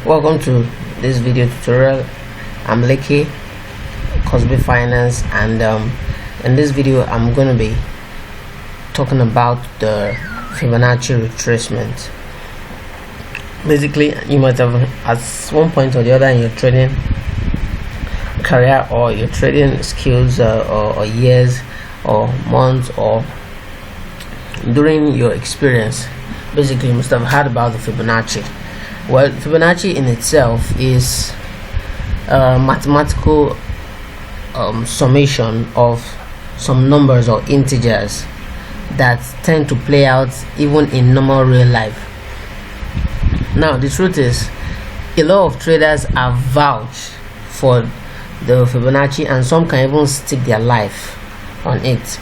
Welcome to this video tutorial. I'm Leke, Cosby Finance, and in this video I'm going to be talking about the Fibonacci retracement. Basically, you might have at one point or the other in your trading career or your trading skills or years or months or during your experience, basically you must have heard about the Fibonacci. Well, Fibonacci in itself is a mathematical summation of some numbers or integers that tend to play out even in normal real life. Now, the truth is, a lot of traders are vouched for the Fibonacci, and some can even stake their life on it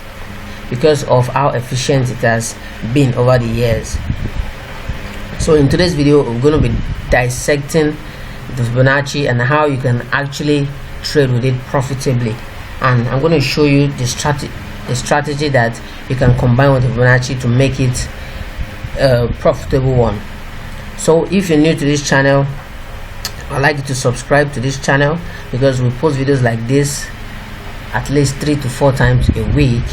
because of how efficient it has been over the years. So in today's video, we're going to be dissecting the Fibonacci and how you can actually trade with it profitably, and I'm going to show you the strategy that you can combine with the Fibonacci to make it a profitable one. So if you're new to this channel, I'd like you to subscribe to this channel because we post videos like this at least 3 to 4 times a week.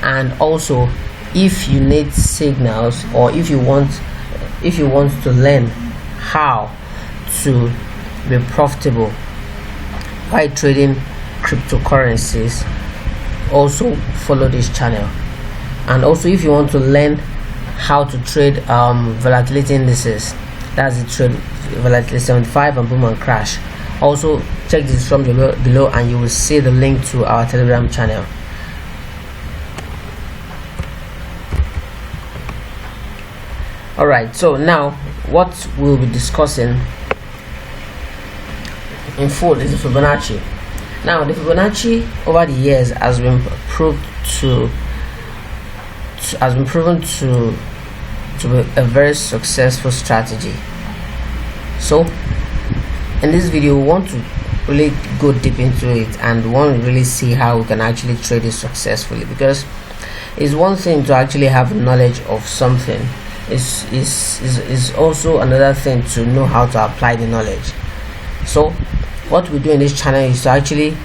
And also, if you need signals, or if you want to learn how to be profitable by trading cryptocurrencies, also follow this channel. And also, if you want to learn how to trade volatility indices, that's the trade volatility 75 and boom and crash, also check the description below and you will see the link to our Telegram channel. Alright, so now what we'll be discussing in full is the Fibonacci. Now, the Fibonacci over the years has been proven to be a very successful strategy. So in this video, we want to really go deep into it and we want to really see how we can actually trade it successfully, because it's one thing to actually have knowledge of something. Is also another thing to know how to apply the knowledge. So what we do in this channel is to actually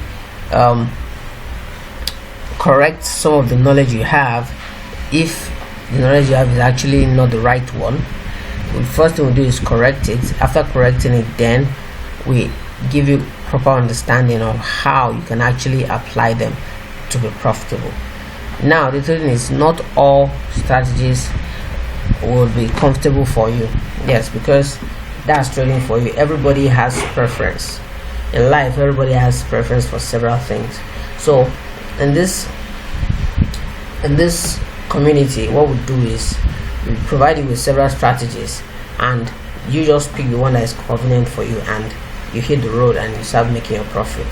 correct some of the knowledge you have if the knowledge you have is actually not the right one. The first thing we do is correct it. After correcting it, then we give you proper understanding of how you can actually apply them to be profitable. Now, the thing is, not all strategies will be comfortable for you. Yes, because that's trading for you. Everybody has preference in life. Everybody has preference for several things. So in this community, what we do is we provide you with several strategies, and you just pick the one that is convenient for you and you hit the road and you start making a profit.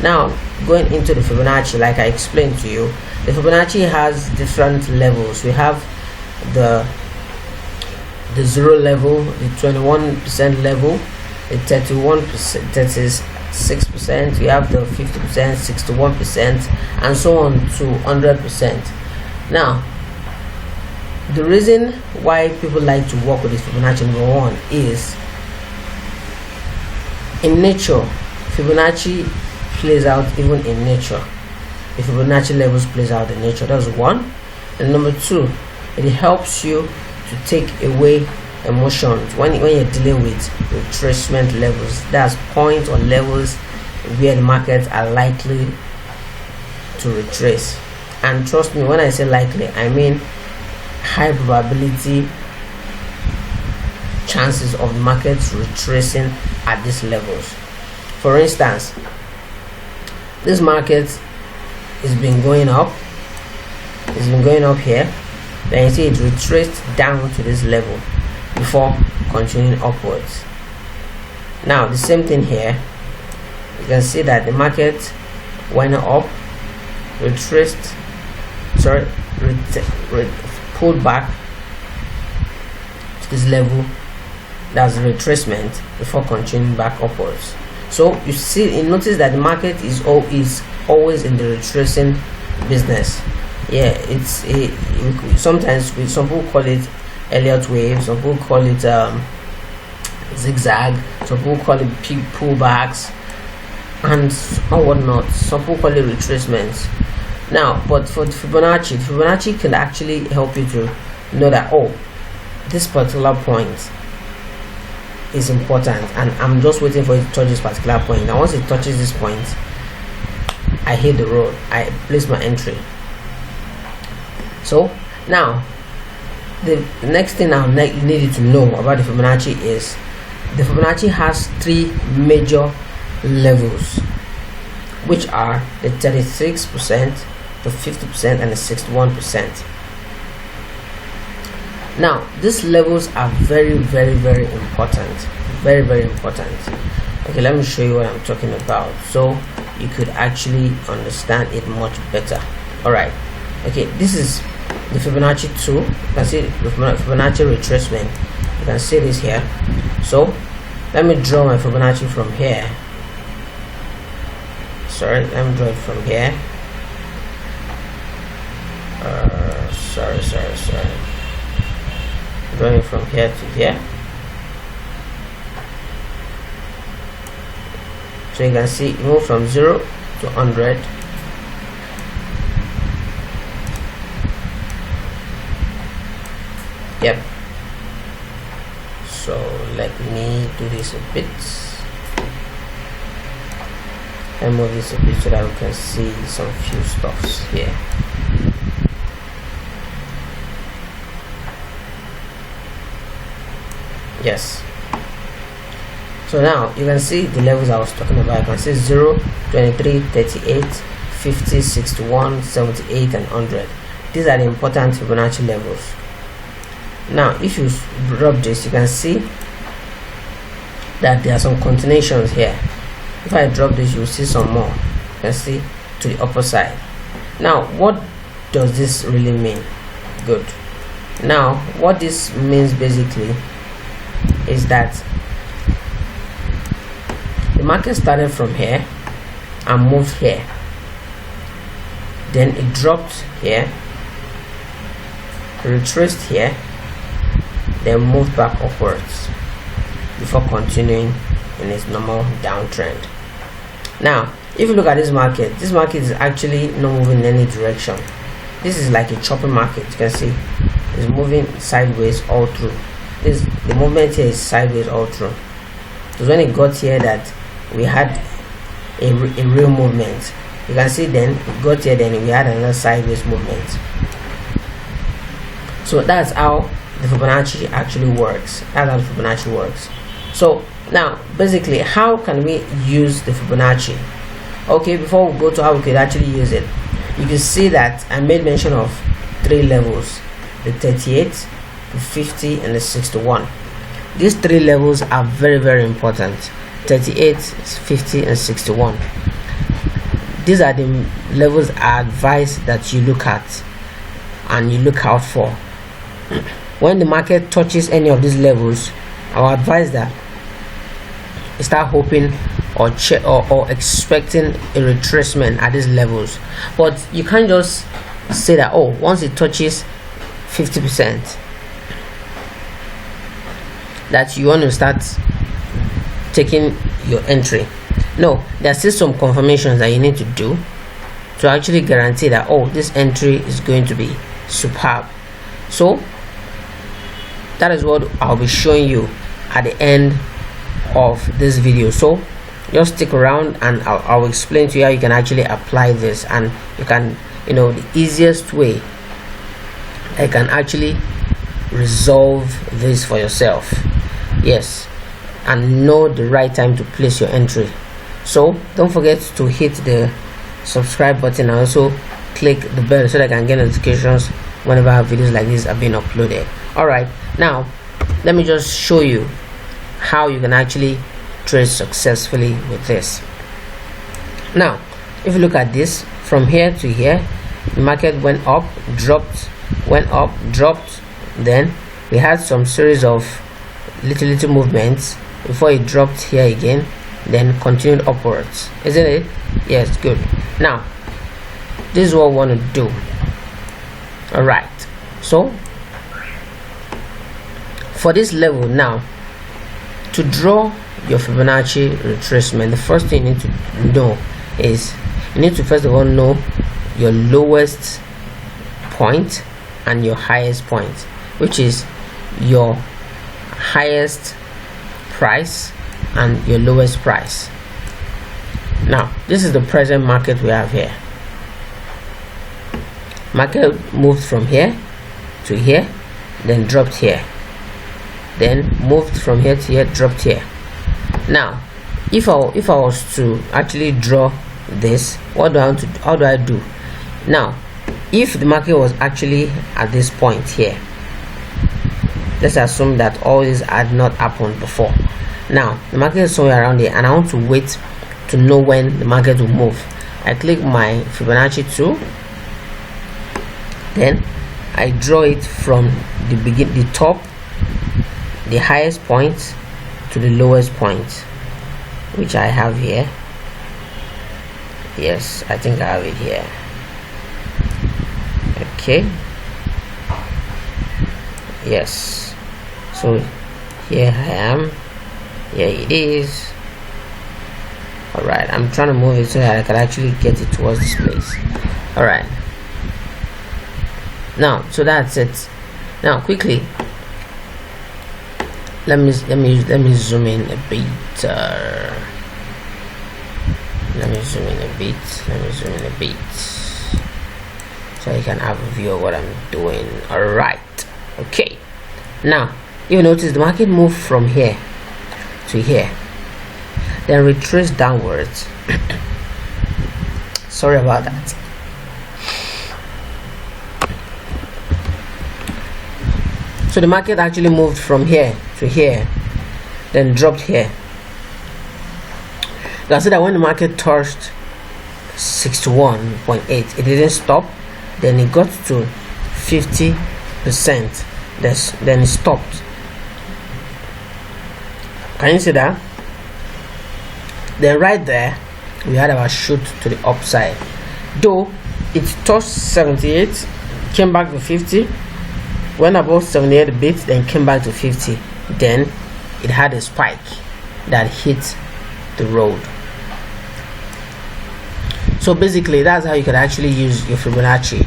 Now, going into the Fibonacci, like I explained to you, the Fibonacci has different levels. We have the 0 level, the 21% level, the 31%, 36%, we have the 50%, 61%, and so on to 100%. Now, the reason why people like to work with this Fibonacci, number one, is in nature, Fibonacci plays out even in nature. The Fibonacci levels plays out in nature. That's one. And number two, it helps you to take away emotions when you're dealing with retracement levels. That's points or levels where the markets are likely to retrace. And trust me, when I say likely, I mean high probability chances of the markets retracing at these levels. For instance, this market has been going up. It's been going up here. Then you see it retraced down to this level before continuing upwards. Now the same thing here. You can see that the market went up, retraced, pulled back to this level. That's retracement before continuing back upwards. So you see, you notice that the market is always in the retracing business. Yeah, it's sometimes some people call it Elliott wave, some people call it zigzag, some people call it big pullbacks, and whatnot. Some people call it retracements. Now, but for the Fibonacci can actually help you to know that, oh, this particular point is important, and I'm just waiting for it to touch this particular point. And once it touches this point, I hit the road, I place my entry. So now the next thing I needed to know about the Fibonacci is the Fibonacci has 3 major levels, which are the 36%, the 50%, and the 61%. Now these levels are very important, very important. Okay, let me show you what I'm talking about so you could actually understand it much better. All right, okay, this is the Fibonacci 2. You can see the Fibonacci retracement. You can see this here. So let me draw my Fibonacci from here. Sorry, let me draw it from here. Sorry. Drawing from here to here. So you can see it move from 0 to 100. Yep. So let me do this a bit. And move this a bit so that we can see some few stuffs here. Yes. So now you can see the levels I was talking about. You can see 0, 23, 38, 50, 61, 78, and 100. These are the important Fibonacci levels. Now if you drop this, you can see that there are some continuations here. If I drop this, you'll see some more. You can see to the upper side. Now what does this really mean? Good. Now what this means basically is that the market started from here and moved here, then it dropped here, retraced here, then moved back upwards before continuing in its normal downtrend. Now if you look at this market is actually not moving in any direction. This is like a choppy market. You can see it's moving sideways all through. The movement here is sideways all through. So when it got here that we had a real movement. You can see then it got here, then we had another sideways movement. So that's how the Fibonacci actually works. That's how the Fibonacci works. So now basically, how can we use the Fibonacci? Okay, before we go to how we could actually use it, you can see that I made mention of 3 levels: the 38, the 50, and the 61. These 3 levels are very important: 38, 50, and 61. These are the levels I advise that you look at and you look out for. When the market touches any of these levels, I will advise that you start hoping or expecting a retracement at these levels. But you can't just say that, oh, once it touches 50%, that you want to start taking your entry. No, there's still some confirmations that you need to do to actually guarantee that, oh, this entry is going to be superb. So that is what I'll be showing you at the end of this video. So just stick around and I'll explain to you how you can actually apply this, and you can, the easiest way I can actually resolve this for yourself. Yes, and know the right time to place your entry. So don't forget to hit the subscribe button and also click the bell so that I can get notifications whenever videos like this are being uploaded. Alright, now let me just show you how you can actually trade successfully with this. Now if you look at this from here to here, the market went up, dropped, went up, dropped, then we had some series of little movements before it dropped here again, then continued upwards, isn't it? Yes, good. Now this is what we want to do. Alright, so for this level now, to draw your Fibonacci retracement, the first thing you need to know is you need to first of all know your lowest point and your highest point, which is your highest price and your lowest price. Now this is the present market we have here. Market moved from here to here, then dropped here, then moved from here to here, dropped here. Now if I was to actually draw this, what do I want to do? How do I do? Now if the market was actually at this point here, let's assume that all this had not happened before. Now the market is somewhere around here and I want to wait to know when the market will move. I click my Fibonacci tool, then I draw it from the top, the highest point, to the lowest point, which I have here. Yes, I think I have it here. Okay, yes, so here I am, here it is. All right, I'm trying to move it so that I can actually get it towards this place. All right, now so that's it. Now quickly let me zoom in a bit. Let me zoom in a bit so you can have a view of what I'm doing. All right, okay, now you notice the market moved from here to here, then retraced downwards. Sorry about that. So the market actually moved from here to here, then dropped here. You can see that when the market touched 61.8, it didn't stop, then it got to 50%, then it stopped. Can you see that? Then right there we had our shoot to the upside, though it touched 78, came back to 50, went above 78 a bit, then came back to 50, then it had a spike that hit the road. So basically that's how you can actually use your Fibonacci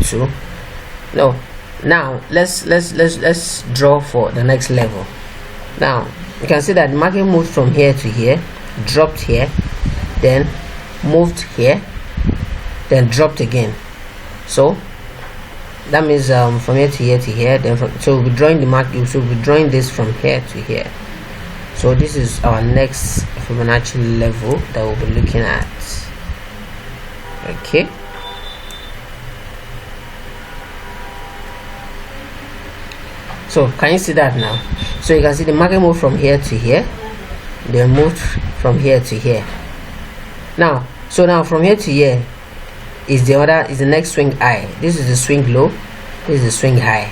tool. Now let's draw for the next level. Now you can see that the market moved from here to here, dropped here, then moved here, then dropped again. So that means from here to here to here, then so we'll be drawing the market, so we'll be drawing this from here to here. So this is our next Fibonacci level that we'll be looking at. Okay, so can you see that now? So you can see the market moved from here to here, then moved from here to here. Now from here to here is the next swing high. This is the swing low, this is the swing high.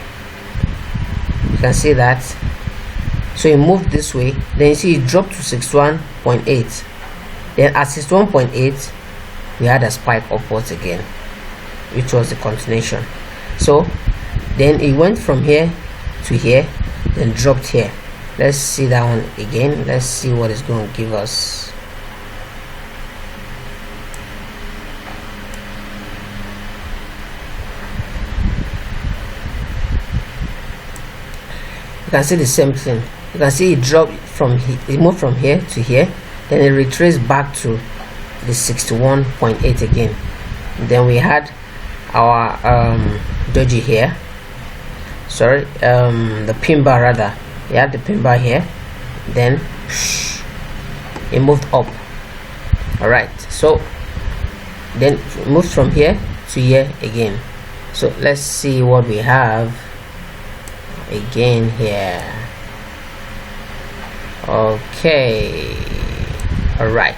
You can see that. So it moved this way, then you see it dropped to 61.8, then at 61.8 we had a spike upwards again, which was the continuation. So then it went from here to here, then dropped here. Let's see that one again. Let's see what it's going to give us. You can see the same thing. You can see it dropped from here, it moved from here to here, then it retraced back to the 61.8 again. Then we had our doji here, sorry, the pin bar rather. We had the pin bar here, then it moved up. All right, so then it moved from here to here again. So let's see what we have again here. Okay, all right,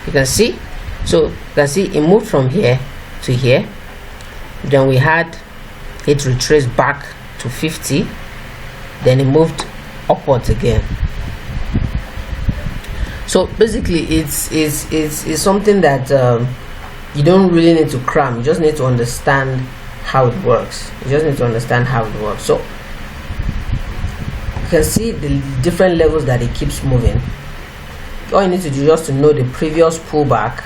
you can see, so you can see it moved from here to here, then we had it retraced back to 50, then it moved upwards again. So basically it's something that you don't really need to cram, you just need to understand how it works. So you can see the different levels that it keeps moving. All you need to do is just to know the previous pullback,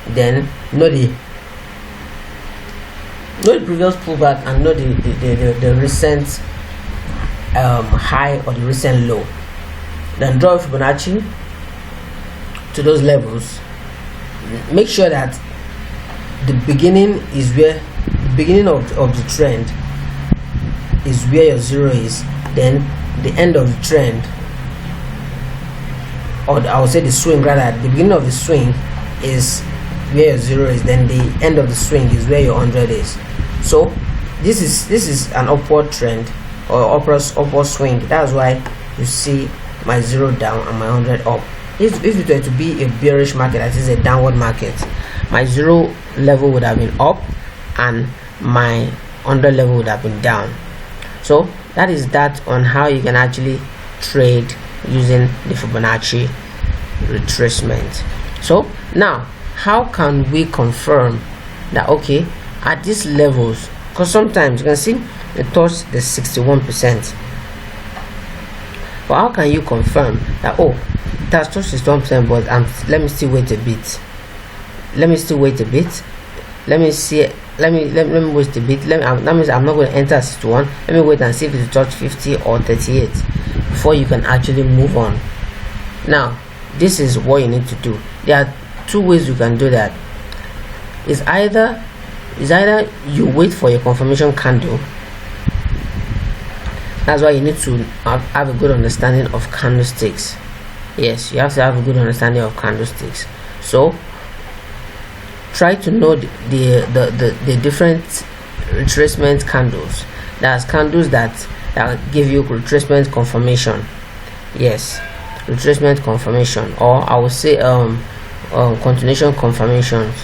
then know the previous pullback and know the recent high or the recent low. Then draw Fibonacci to those levels. Make sure that the beginning is where the beginning of the trend is where your zero is, then the end of the trend, or I would say the swing rather, the beginning of the swing is where your zero is, then the end of the swing is where your 100 is. So this is an upward trend or upward swing. That's why you see my 0 down and my 100 up. If it were to be a bearish market, that is a downward market, my 0 level would have been up and my 100 level would have been down. So that is that on how you can actually trade using the Fibonacci retracement. So now, how can we confirm that okay, at these levels, because sometimes you can see it touched the 61%, but how can you confirm that oh, it has touched 61%, but let me still wait a bit, let me wait a bit, let me wait a bit, that means I'm not going to enter 61, let me wait and see if it touched 50 or 38 before you can actually move on. Now this is what you need to do. There are two ways you can do that. Is either you wait for your confirmation candle. That's why you need to have a good understanding of candlesticks. Yes, you have to have a good understanding of candlesticks. So try to know the different retracement candles. There's candles that give you retracement confirmation. Yes, retracement confirmation, or I would say continuation confirmations.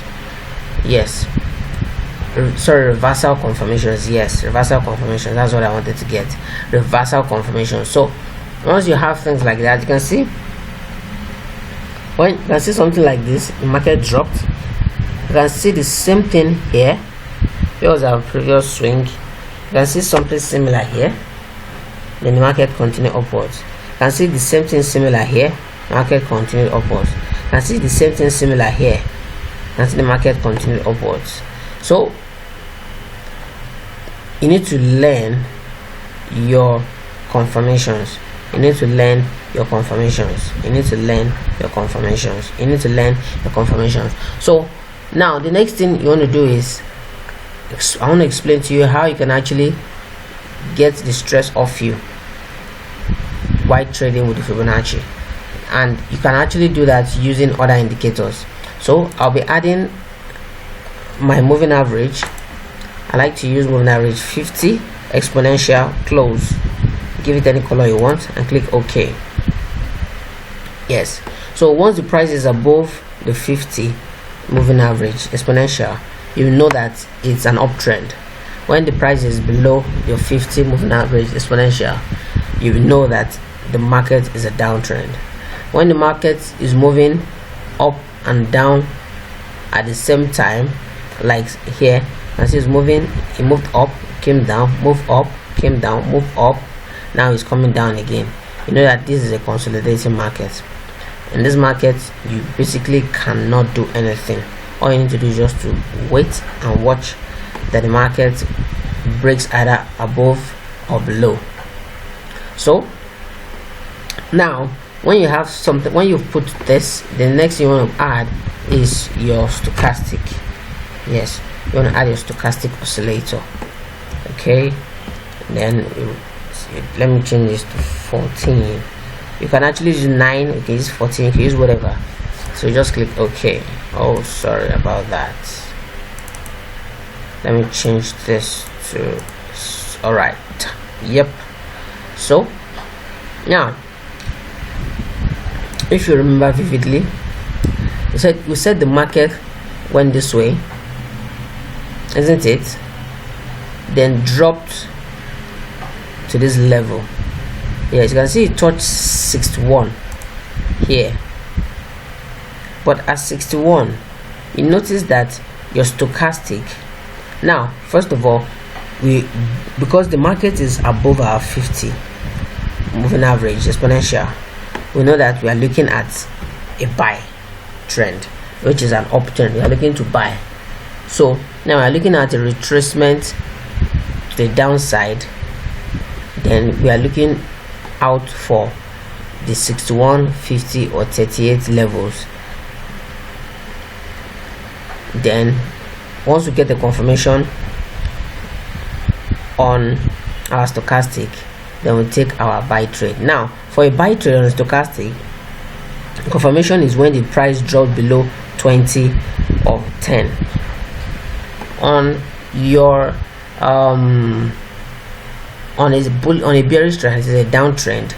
Yes, reversal confirmations. Yes, reversal confirmation. That's what I wanted to get. Reversal confirmation. So once you have things like that, you can see when you can see something like this, the market dropped. You can see the same thing here. Here was our previous swing. You can see something similar here. Then the market continued upwards. You can see the same thing similar here. Market continued upwards. You can see the same thing similar here. You can see the market continued upwards. So you need to learn your confirmations. You need to learn your confirmations. You need to learn your confirmations. You need to learn your confirmations. So now the next thing you want to do is I want to explain to you how you can actually get the stress off you while trading with the Fibonacci, and you can actually do that using other indicators. So I'll be adding my moving average. I like to use moving average 50 exponential close. Give it any color you want and click OK. Yes, so once the price is above the 50 moving average exponential, you know that it's an uptrend. When the price is below your 50 moving average exponential, you know that the market is a downtrend. When the market is moving up and down at the same time, like here, as it's moving, it moved up, came down, moved up, came down, moved up, now it's coming down again. You know that this is a consolidating market. In this market, you basically cannot do anything. All you need to do is just to wait and watch that the market breaks either above or below. So now when you have something, when you've put this, the next thing you want to add is your stochastic. Yes, you want to add your stochastic oscillator. Okay, then let me change this to 14. You can actually use 9, you can use 14, you can use whatever. So just click OK. Oh, sorry about that. Let me change this to alright. Yep. So now, if you remember vividly, we said the market went this way, isn't it? Then dropped to this level. Yes, you can see it touched 61 here, but at 61 you notice that your stochastic, now first of all, because the market is above our 50, moving average exponential, we know that we are looking at a buy trend, which is an uptrend. We are looking to buy. So now we are looking at a retracement to the downside. Then we are looking out for the 61, 50 or 38 levels. Then once we get the confirmation on our stochastic, then we take our buy trade. Now for a buy trade on a stochastic, confirmation is when the price drops below 20 or 10. On your on a bearish trend, it is a downtrend,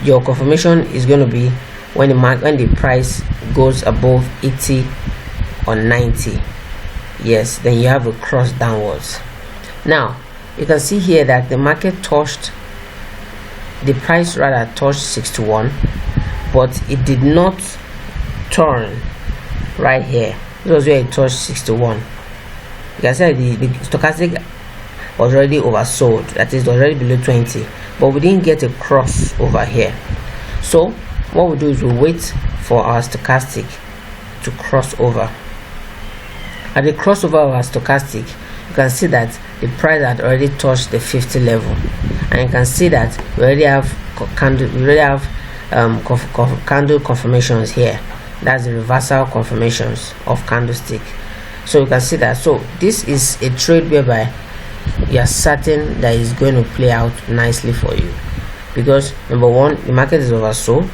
your confirmation is going to be when the price goes above 80 or 90. Yes, then you have a cross downwards. Now you can see here that the market touched, the price rather touched 61, but it did not turn right here. This was where it touched 61. You can see the stochastic was already oversold, that is already below 20, but we didn't get a cross over here. So what we do is we wait for our stochastic to cross over. At the crossover of our stochastic, you can see that the price had already touched the 50 level, and you can see that we already have candle confirmations here. That's the reversal confirmations of candlestick. So you can see that. So this is a trade whereby you are certain that it's going to play out nicely for you, because number one, the market is oversold.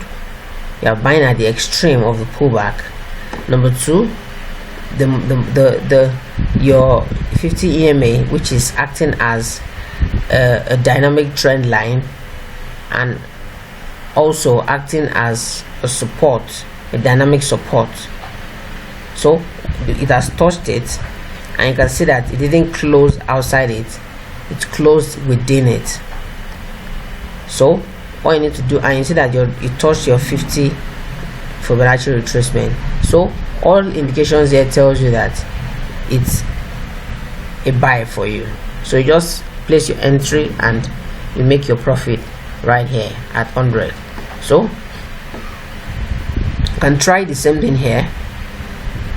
You are buying at the extreme of the pullback. Number two, your 50 EMA, which is acting as a dynamic trend line and also acting as a support, a dynamic support. So it has touched it, and you can see that it didn't close outside it, it closed within it. So all you need to do, and you see that it touched your 50 Fibonacci retracement. So all indications here tells you that it's a buy for you. So you just place your entry and you make your profit right here at 100. So you can try the same thing here.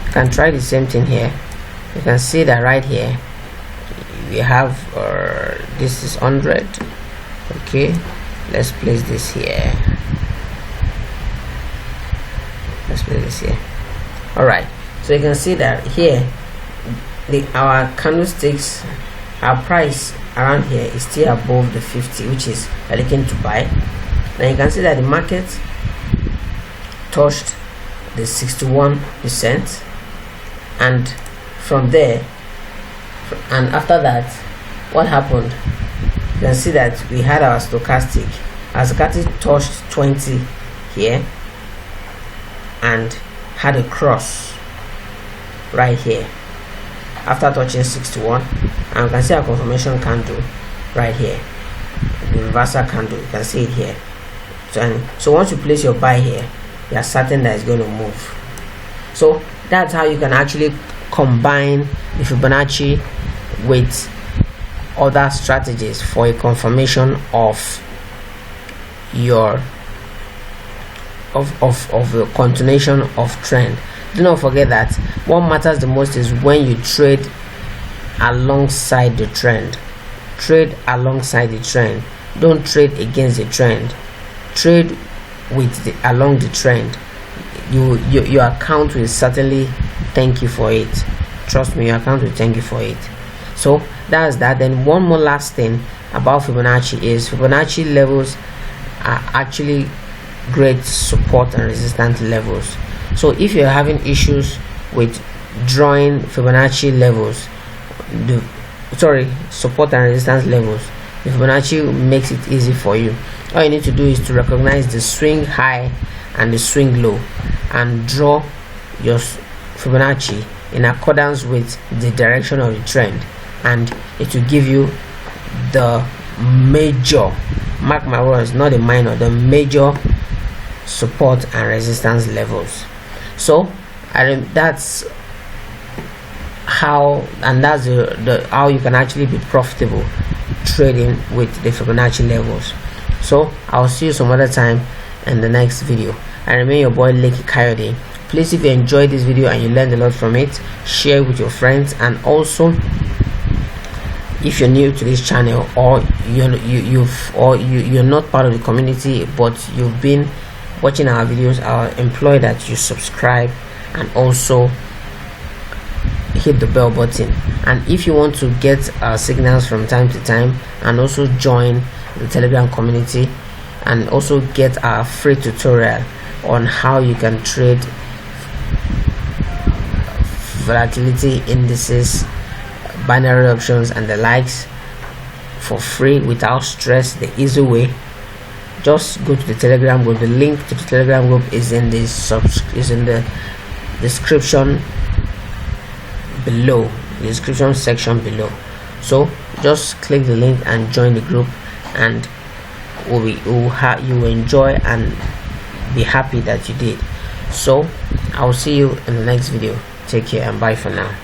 You can try the same thing here. You can see that right here we have this is 100. Okay, let's place this here. Let's place this here. All right, so you can see that here our candlesticks, our price around here is still above the 50, which is looking to buy. Then you can see that the market touched the 61%, and from there, and after that, what happened? You can see that we had our stochastic. Our stochastic touched 20 here and had a cross right here after touching 61, and you can see our confirmation candle right here, the reversal candle. You can see it here. So once you place your buy here, you are certain that it's going to move. So that's how you can actually combine the Fibonacci with other strategies for a confirmation of your of the continuation of trend. Do not forget that what matters the most is when you trade alongside the trend. Trade alongside the trend. Don't trade against the trend. Trade with along the trend. Your account will certainly thank you for it. Trust me, your account will thank you for it. So that's that. Then one more last thing about Fibonacci is Fibonacci levels are actually great support and resistance levels. So if you're having issues with drawing Fibonacci levels, support and resistance levels, the Fibonacci makes it easy for you. All you need to do is to recognize the swing high and the swing low and draw your Fibonacci in accordance with the direction of the trend, and it will give you the major, mark my words, not the minor, the major support and resistance levels. So that's how, and that's the how you can actually be profitable trading with the Fibonacci levels. So I'll see you some other time in the next video. I remain your boy Leki Kayode. Please, if you enjoyed this video and you learned a lot from it, share it with your friends. And also, if you're new to this channel, or you're not part of the community but you've been watching our videos, I'll employ that you subscribe and also hit the bell button. And if you want to get our signals from time to time and also join the Telegram community and also get our free tutorial on how you can trade volatility indices, binary options and the likes for free without stress, the easy way, just go to the Telegram group. The link to the Telegram group is in the description below, the description section below. So just click the link and join the group, and you will enjoy and be happy that you did. So I will see you in the next video. Take care and bye for now.